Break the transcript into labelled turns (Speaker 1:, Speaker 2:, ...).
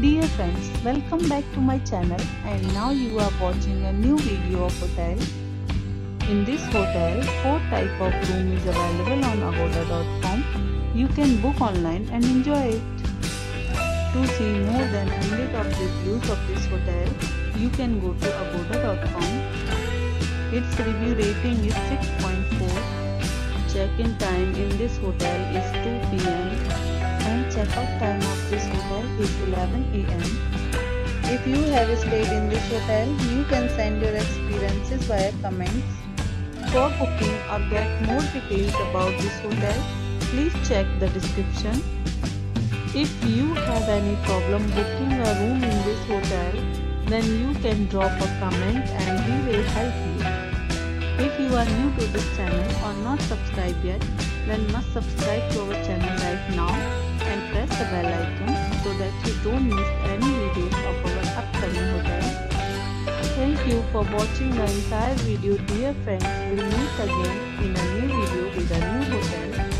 Speaker 1: Dear friends, welcome back to my channel and now you are watching a new video of hotel. In this hotel, 4 type of room is available on agoda.com. You can book online and enjoy it. To see more than 100 of reviews of this hotel, you can go to agoda.com. Its review rating is 6.4. Check-in time in this hotel is 2 p.m. and check-out time of this hotel is 11 a.m. If you have stayed in this hotel, you can send your experiences via comments. For booking or get more details about this hotel, please check the description. If you have any problem booking a room in this hotel, then you can drop a comment and we will help you. If you are new to this channel or not subscribed yet, then must subscribe to our channel right now and press the bell icon so that you don't miss any videos of our upcoming hotel. Thank you for watching the entire video, dear friends. We'll meet again in a new video with a new hotel.